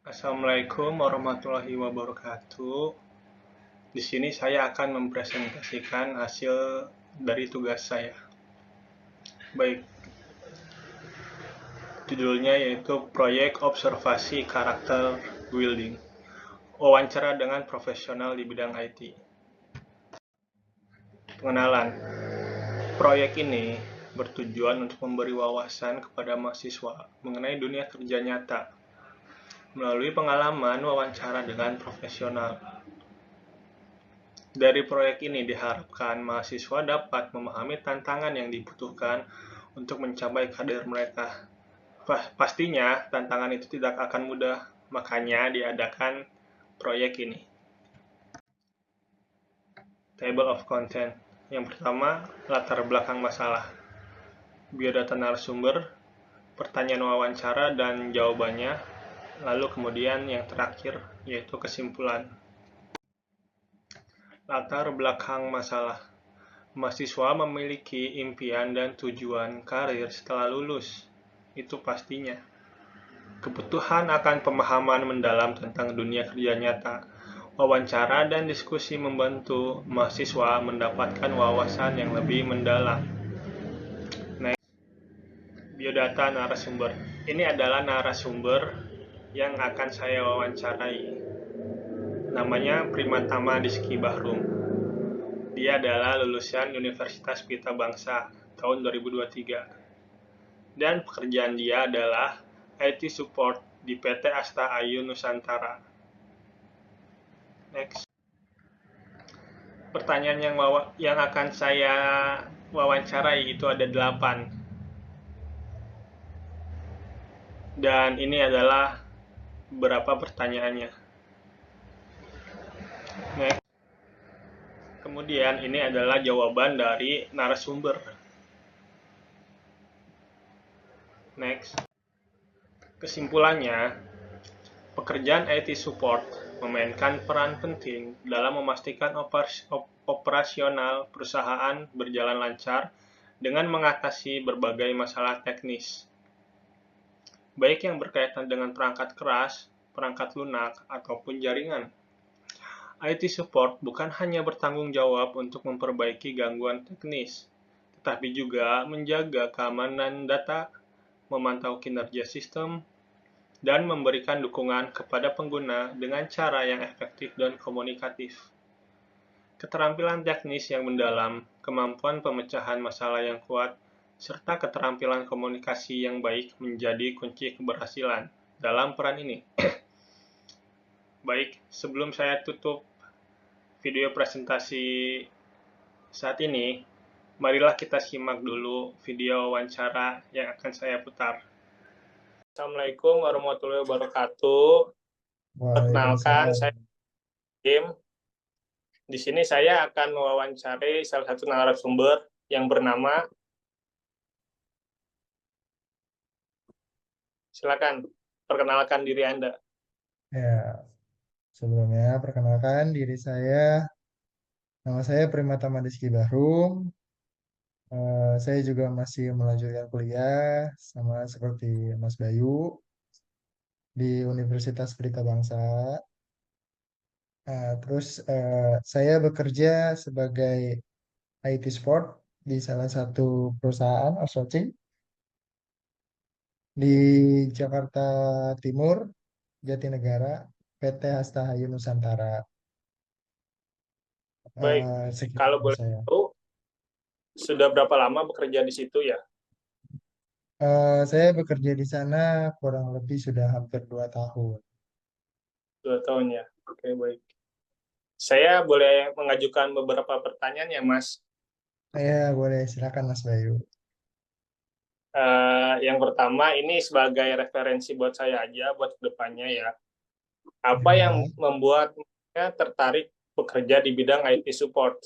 Assalamualaikum warahmatullahi wabarakatuh. Di sini saya akan mempresentasikan hasil dari tugas saya. Baik, judulnya yaitu Proyek Observasi Karakter Building. Wawancara dengan profesional di bidang IT. Pengenalan. Proyek ini bertujuan untuk memberi wawasan kepada mahasiswa mengenai dunia kerja nyata melalui pengalaman wawancara dengan profesional. Dari proyek ini diharapkan mahasiswa dapat memahami tantangan yang dibutuhkan untuk mencapai karir mereka. Pastinya tantangan itu tidak akan mudah, makanya diadakan proyek ini. Table of content. Yang pertama, latar belakang masalah. Biodata narasumber, pertanyaan wawancara dan jawabannya, lalu kemudian yang terakhir yaitu kesimpulan. Latar belakang masalah. Mahasiswa memiliki impian dan tujuan karir setelah lulus. Itu pastinya. Kebutuhan akan pemahaman mendalam tentang dunia kerja nyata. Wawancara dan diskusi membantu mahasiswa mendapatkan wawasan yang lebih mendalam. Next, biodata narasumber. Ini adalah narasumber yang akan saya wawancarai. Namanya Primatama Dizki Bahrum. Dia adalah lulusan Universitas Pelita Bangsa tahun 2023. Dan pekerjaan dia adalah IT support di PT Asta Ayu Nusantara. Next. Pertanyaan yang akan saya wawancarai itu ada 8. Dan ini adalah beberapa pertanyaannya. Next. Kemudian ini adalah jawaban dari narasumber. Next. Kesimpulannya, pekerjaan IT support memainkan peran penting dalam memastikan operasional perusahaan berjalan lancar dengan mengatasi berbagai masalah teknis, baik yang berkaitan dengan perangkat keras, perangkat lunak, ataupun jaringan. IT support bukan hanya bertanggung jawab untuk memperbaiki gangguan teknis, tetapi juga menjaga keamanan data, memantau kinerja sistem, dan memberikan dukungan kepada pengguna dengan cara yang efektif dan komunikatif. Keterampilan teknis yang mendalam, kemampuan pemecahan masalah yang kuat, serta keterampilan komunikasi yang baik menjadi kunci keberhasilan dalam peran ini. Baik, sebelum saya tutup video presentasi saat ini, marilah kita simak dulu video wawancara yang akan saya putar. Assalamualaikum warahmatullahi wabarakatuh. Perkenalkan, Waalaikumsalam. saya Kim. Di sini saya akan mewawancari salah satu narasumber yang bernama. Silakan perkenalkan diri Anda. Ya, sebelumnya perkenalkan diri saya. Nama saya Primatama Dizki Bahrum. Saya juga masih melanjutkan kuliah sama seperti Mas Bayu di Universitas Pelita Bangsa. Terus saya bekerja sebagai IT support di salah satu perusahaan outsourcing di Jakarta Timur, Jatinegara, PT Hasta Hayu Nusantara. Baik, Sekian kalau dari boleh saya. tahu, sudah berapa lama bekerja di situ ya? Saya bekerja di sana kurang lebih sudah hampir 2 tahun. 2 tahun ya. Oke, baik. Saya boleh mengajukan beberapa pertanyaan ya, Mas. Saya boleh silakan Mas Bayu. Yang pertama, ini sebagai referensi buat saya aja, buat kedepannya ya. Apa yang Ya, membuat saya tertarik bekerja di bidang IT support?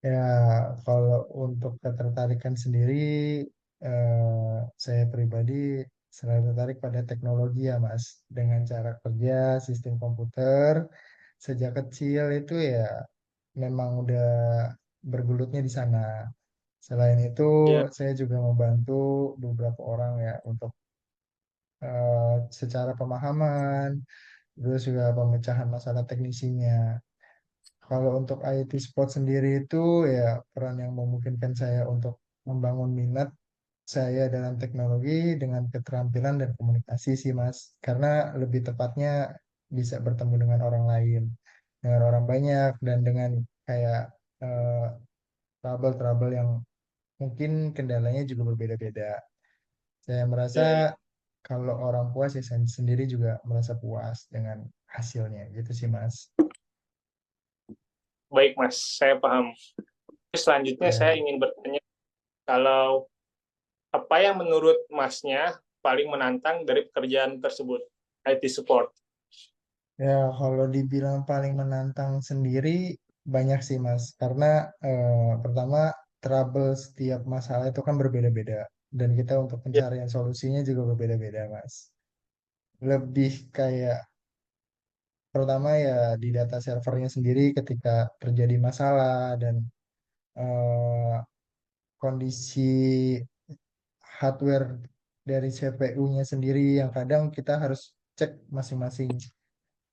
ya kalau untuk ketertarikan sendiri, saya pribadi selalu tertarik pada teknologi ya Mas. Dengan cara kerja sistem komputer sejak kecil itu ya memang udah bergelutnya di sana. Selain itu, Ya, saya juga membantu beberapa orang ya untuk secara pemahaman, terus juga pemecahan masalah teknisinya. Kalau untuk IT support sendiri itu ya peran yang memungkinkan saya untuk membangun minat saya dalam teknologi dengan keterampilan dan komunikasi sih Mas. Karena lebih tepatnya bisa bertemu dengan orang lain, dengan orang banyak dan dengan kayak eh, trouble-trouble yang mungkin kendalanya juga berbeda-beda. Saya merasa Ya, ya. kalau orang puas ya saya sendiri juga merasa puas dengan hasilnya gitu sih Mas. Baik, Mas, saya paham. Selanjutnya saya Ya. ingin bertanya, kalau apa yang menurut Masnya paling menantang dari pekerjaan tersebut, IT support? Ya, kalau dibilang paling menantang sendiri banyak sih Mas. Karena pertama trouble setiap masalah itu kan berbeda-beda dan kita untuk Ya, pencarian solusinya juga berbeda-beda Mas. Lebih kayak pertama ya di data servernya sendiri ketika terjadi masalah dan eh, kondisi hardware dari CPU-nya sendiri yang kadang kita harus cek masing-masing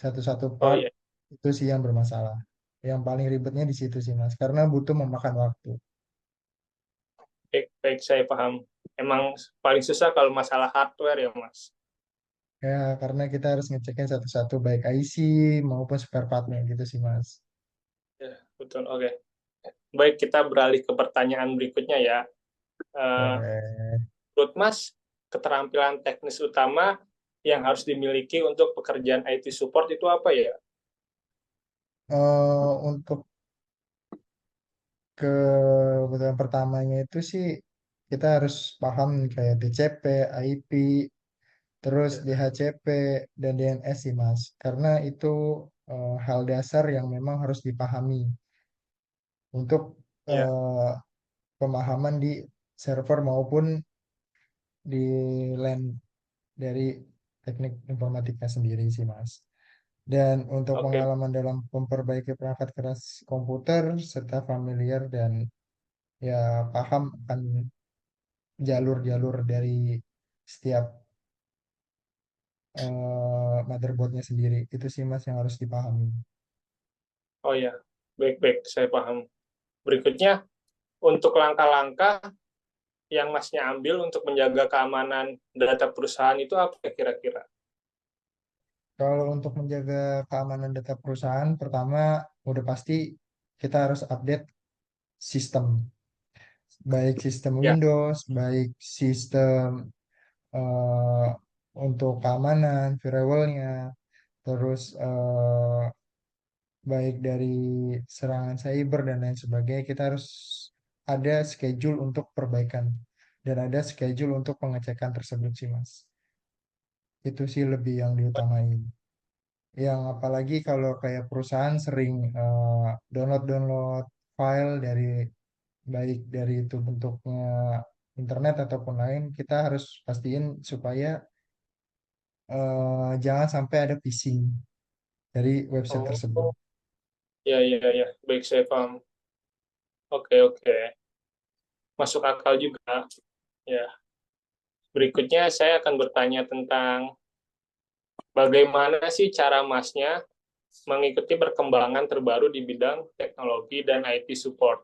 satu-satu oh part iya, itu sih yang bermasalah. Yang paling ribetnya di situ sih Mas, karena butuh memakan waktu. baik, baik, saya paham. Emang paling susah kalau masalah hardware ya, Mas. Ya, karena kita harus ngecekin satu-satu baik IC maupun spare partnya gitu sih Mas. Ya, betul, oke. Baik, kita beralih ke pertanyaan berikutnya ya. Eh, Boleh. Menurut Mas, keterampilan teknis utama yang harus dimiliki untuk pekerjaan IT support itu apa ya? Untuk kebutuhan pertamanya itu sih kita harus paham kayak DCP, IP, terus Ya, DHCP dan DNS sih Mas. Karena itu hal dasar yang memang harus dipahami untuk ya, eh, pemahaman di server maupun di LAN dari teknik informatika sendiri sih Mas. Dan untuk oke. pengalaman dalam memperbaiki perangkat keras komputer serta familiar dan ya paham akan jalur-jalur dari setiap motherboardnya sendiri. Itu sih Mas yang harus dipahami. Oh ya, baik-baik, saya paham. Berikutnya, untuk langkah-langkah yang Masnya ambil untuk menjaga keamanan data perusahaan itu apa kira-kira? Kalau untuk menjaga keamanan data perusahaan, pertama udah pasti kita harus update sistem, baik sistem Ya, Windows, baik sistem eh, untuk keamanan, firewallnya, terus baik dari serangan cyber dan lain sebagainya, kita harus ada schedule untuk perbaikan dan ada schedule untuk pengecekan tersebut sih Mas. Itu sih lebih yang diutamain. Yang apalagi kalau kayak perusahaan sering download-download file dari baik dari itu bentuknya internet ataupun lain, kita harus pastiin supaya jangan sampai ada phishing dari website tersebut. oh, ya, ya, ya, baik, saya paham. Oke, oke, masuk akal juga. Ya, berikutnya saya akan bertanya tentang bagaimana sih cara Masnya mengikuti perkembangan terbaru di bidang teknologi dan IT support.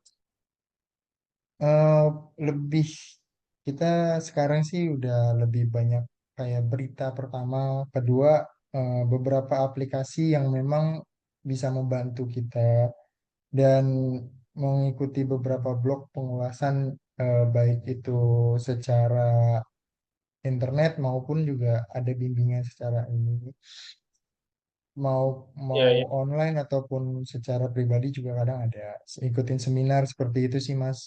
Eh, Lebih kita sekarang sih udah lebih banyak kayak berita pertama, kedua beberapa aplikasi yang memang bisa membantu kita dan mengikuti beberapa blog pengulasan baik itu secara internet maupun juga ada bimbingan secara ini mau Ya, mau ya, online ataupun secara pribadi juga kadang ada ikutin seminar seperti itu sih Mas.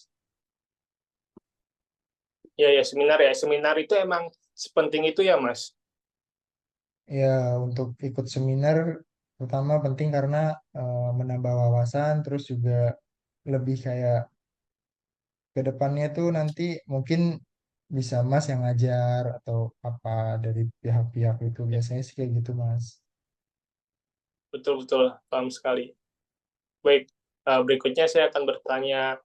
ya, ya, seminar ya. Seminar itu emang sepenting itu ya, Mas. Ya, untuk ikut seminar pertama penting karena menambah wawasan, terus juga lebih kayak ke depannya tuh nanti mungkin bisa Mas yang ngajar atau apa dari pihak-pihak itu Ya, biasanya sih kayak gitu Mas. betul-betul paham sekali. Baik, berikutnya saya akan bertanya,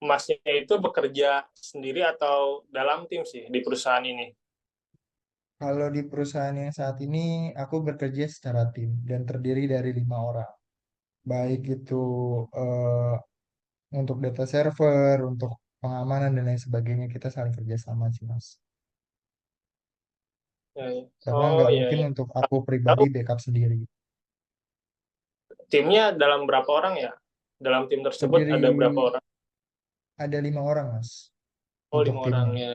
Masnya itu bekerja sendiri atau dalam tim sih di perusahaan ini? Kalau di perusahaan yang saat ini, aku bekerja secara tim dan terdiri dari 5 orang. Baik itu eh, untuk data server, untuk pengamanan dan lain sebagainya, kita saling kerjasama sih, Mas. Ya, ya. Karena Oh nggak iya mungkin ya. untuk aku Tahu pribadi backup sendiri. timnya dalam berapa orang ya? Dalam tim tersebut Terdiri ada berapa orang? ada 5 orang, Mas, Oh, untuk 5 orang timnya. ya.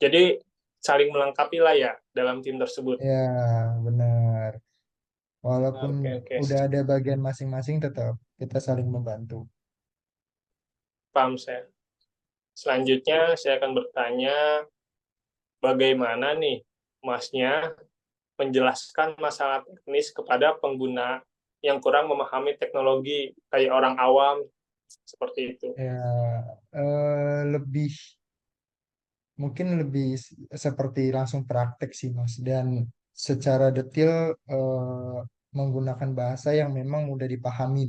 Jadi saling melengkapi lah ya dalam tim tersebut. Ya, benar. Walaupun Oke, oke. udah ada bagian masing-masing, tetap kita saling membantu. Paham saya. Selanjutnya saya akan bertanya bagaimana nih Masnya menjelaskan masalah teknis kepada pengguna yang kurang memahami teknologi kayak orang awam seperti itu. Ya, lebih mungkin lebih seperti langsung praktek sih, Mas. Dan secara detail menggunakan bahasa yang memang mudah dipahami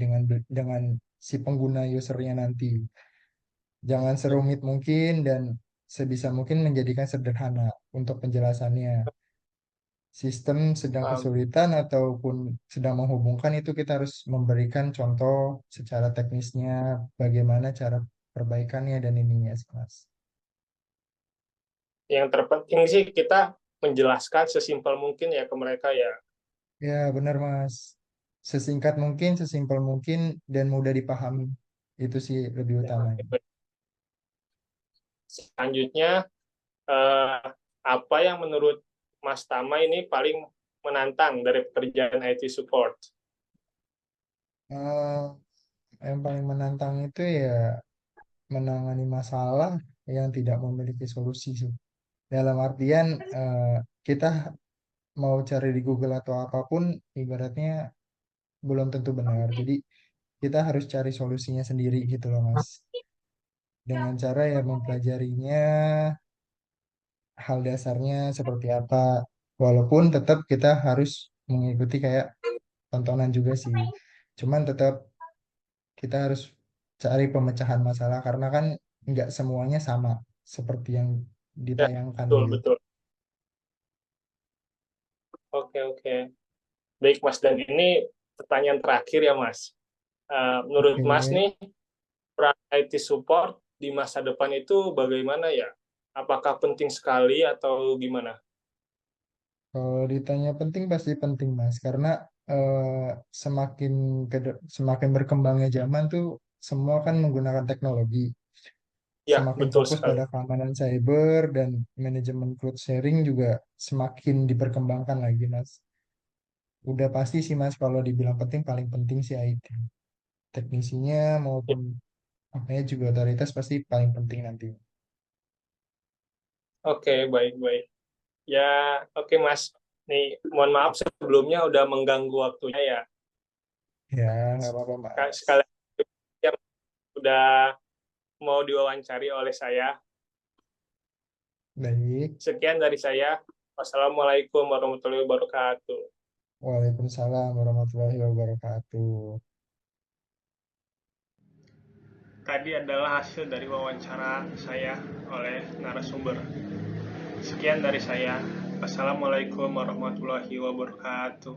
dengan si pengguna usernya nanti. Jangan serumit mungkin dan sebisa mungkin menjadikan sederhana untuk penjelasannya. Sistem sedang Um, kesulitan ataupun sedang menghubungkan itu kita harus memberikan contoh secara teknisnya bagaimana cara perbaikannya dan ininya, Mas. yang terpenting sih kita menjelaskan sesimpel mungkin ya ke mereka ya. Ya, benar, Mas. Sesingkat mungkin, sesimpel mungkin, dan mudah dipahami. Itu sih lebih Ya, utamanya. gitu. Selanjutnya eh, apa yang menurut Mas Tama ini paling menantang dari pekerjaan IT support? Eh, yang paling menantang itu ya menangani masalah yang tidak memiliki solusi sih. Dalam artian kita mau cari di Google atau apapun, ibaratnya belum tentu benar. Jadi kita harus cari solusinya sendiri gitu loh, Mas. Dengan cara ya mempelajarinya, hal dasarnya seperti apa. Walaupun tetap kita harus mengikuti kayak tontonan juga sih. Cuman tetap kita harus cari pemecahan masalah karena kan nggak semuanya sama seperti yang Ya, ditayangkan betul, gitu. betul. Oke, oke. Baik, Mas. Dan ini pertanyaan terakhir ya, Mas. Menurut Oke, Mas nih, peran IT support di masa depan itu bagaimana ya? Apakah penting sekali atau gimana? kalau ditanya penting pasti penting, Mas, karena semakin semakin berkembangnya zaman tuh semua kan menggunakan teknologi. Ya, Semakin betul fokus sekali. pada keamanan cyber dan manajemen cloud sharing juga semakin diperkembangkan lagi, Mas. Udah pasti sih, Mas, kalau dibilang penting paling penting sih IT. Teknisinya Ya, maupun apanya juga otoritas pasti paling penting nanti. oke, baik-baik. Ya, oke, Mas. Nih, mohon maaf sebelumnya udah mengganggu waktunya ya. Ya, nggak apa-apa, Mas. Sekali lagi yang udah mau diwawancari oleh saya. Baik. Sekian dari saya. Wassalamualaikum warahmatullahi wabarakatuh. Waalaikumsalam warahmatullahi wabarakatuh. Tadi adalah hasil dari wawancara saya oleh narasumber. Sekian dari saya. Wassalamualaikum warahmatullahi wabarakatuh.